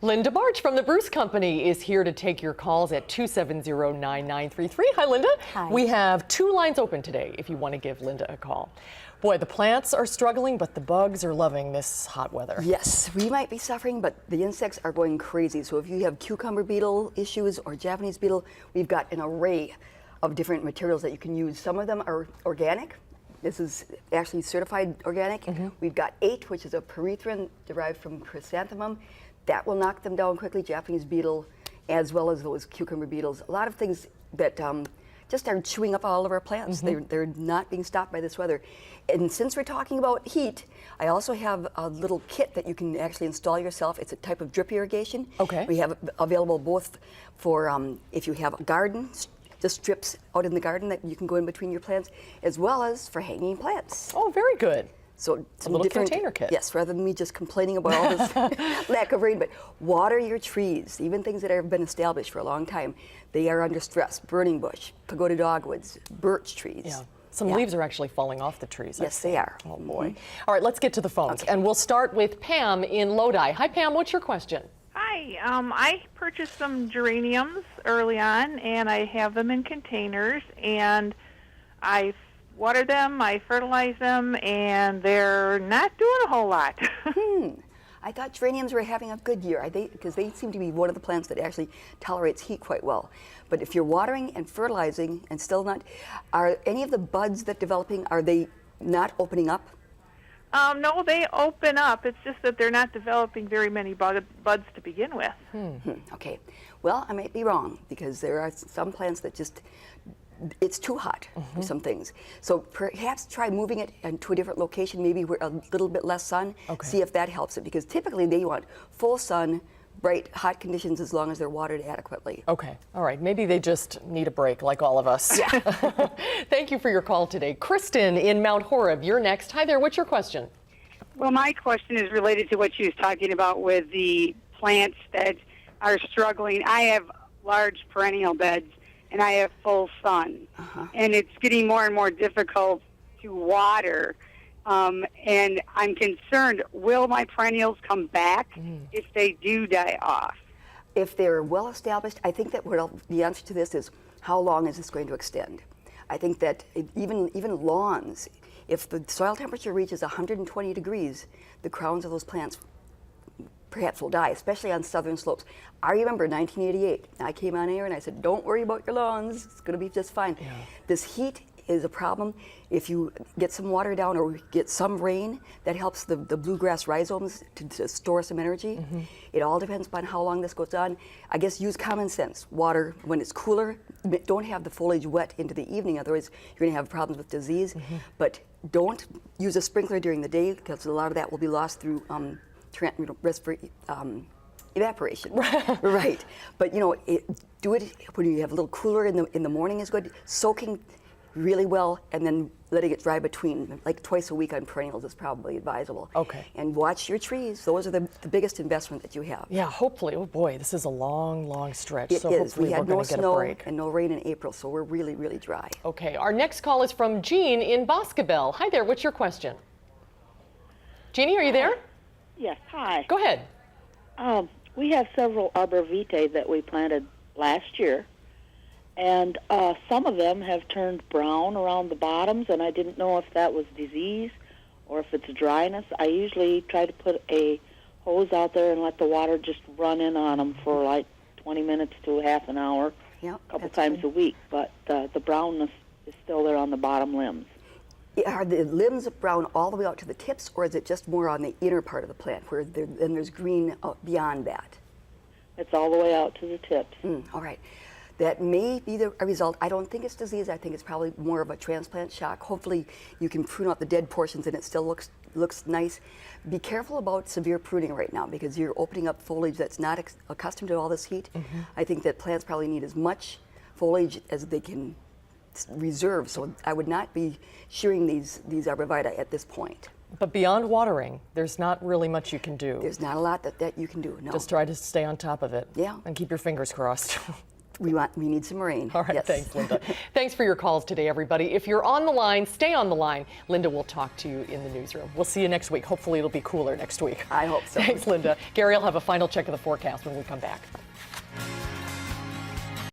Linda Barcz from the Bruce Company is here to take your calls at 270-9933. Hi, Linda. Hi. We have 2 lines open today if you want to give Linda a call. Boy, the plants are struggling, but the bugs are loving this hot weather. Yes, we might be suffering, but the insects are going crazy. So if you have cucumber beetle issues or Japanese beetle, we've got an array of different materials that you can use. Some of them are organic. This is actually certified organic. We've got 8, which is a pyrethrin derived from chrysanthemum. That will knock them down quickly, Japanese beetle, as well as those cucumber beetles. A lot of things that just are chewing up all of our plants. They're not being stopped by this weather. And since we're talking about heat, I also have a little kit that you can actually install yourself. It's a type of drip irrigation. Okay. We have it available both for if you have a garden, just strips out in the garden that you can go in between your plants, as well as for hanging plants. Oh, very good. So a little container kit. Yes, rather than me just complaining about all this lack of rain, but water your trees, even things that have been established for a long time. They are under stress. Burning bush, pagoda dogwoods, birch trees. Yeah. Some leaves are actually falling off the trees. Yes, they are. Oh, boy. All right, let's get to the phones. Okay. And we'll start with Pam in Lodi. Hi, Pam. What's your question? Hi. I purchased some geraniums early on, and I have them in containers, and I water them, I fertilize them, and they're not doing a whole lot. I thought geraniums were having a good year because they seem to be one of the plants that actually tolerates heat quite well. But if you're watering and fertilizing and still not, are any of the buds that developing, are they not opening up? No, they open up. It's just that they're not developing very many buds to begin with. Okay. Well, I might be wrong because there are some plants that just, it's too hot for some things. So perhaps try moving it to a different location, maybe where a little bit less sun. Okay. See if that helps it, because typically they want full sun, bright, hot conditions as long as they're watered adequately. Okay. All right. Maybe they just need a break like all of us. Yeah. Thank you for your call today. Kristen in Mount Horeb, you're next. Hi there. What's your question? Well, my question is related to what she was talking about with the plants that are struggling. I have large perennial beds, and I have full sun, and it's getting more and more difficult to water. And I'm concerned, will my perennials come back if they do die off? If they're well established, I think that the answer to this is, how long is this going to extend? I think that even lawns, if the soil temperature reaches 120 degrees, the crowns of those plants perhaps will die, especially on southern slopes. I remember 1988, I came on air and I said, don't worry about your lawns, it's going to be just fine. Yeah. This heat is a problem. If you get some water down or get some rain, that helps the bluegrass rhizomes to store some energy. It all depends upon how long this goes on. I guess use common sense. Water when it's cooler. Don't have the foliage wet into the evening, otherwise you're going to have problems with disease. But don't use a sprinkler during the day, because a lot of that will be lost through evaporation. Right. But do it when you have a little cooler in the morning is good. Soaking really well and then letting it dry between, like twice a week on perennials is probably advisable. Okay. And watch your trees. Those are the biggest investment that you have. Yeah, hopefully. Oh boy, this is a long, long stretch. It so is. Hopefully We had we're no gonna get a snow break. and no rain in April, so we're really, really dry. Okay, our next call is from Jean in Boscobel. Hi there, what's your question? Jeannie, are you there? Yes, hi. Go ahead. We have several arbor vitae that we planted last year, and some of them have turned brown around the bottoms, and I didn't know if that was disease or if it's dryness. I usually try to put a hose out there and let the water just run in on them for like 20 minutes to half an hour, a couple times a week, but the brownness is still there on the bottom limbs. Are the limbs brown all the way out to the tips, or is it just more on the inner part of the plant where then there's green beyond that? It's all the way out to the tips. All right. That may be a result. I don't think it's disease. I think it's probably more of a transplant shock. Hopefully you can prune out the dead portions and it still looks nice. Be careful about severe pruning right now, because you're opening up foliage that's not accustomed to all this heat. I think that plants probably need as much foliage as they can reserve, so I would not be shearing these arborvitae at this point. But beyond watering, there's not really much you can do. There's not a lot that you can do, no. Just try to stay on top of it. Yeah. And keep your fingers crossed. We need some rain. All right, yes. thanks, Linda. Thanks for your calls today, everybody. If you're on the line, stay on the line. Linda will talk to you in the newsroom. We'll see you next week. Hopefully it'll be cooler next week. I hope so. Thanks, Linda. Gary, I'll have a final check of the forecast when we come back.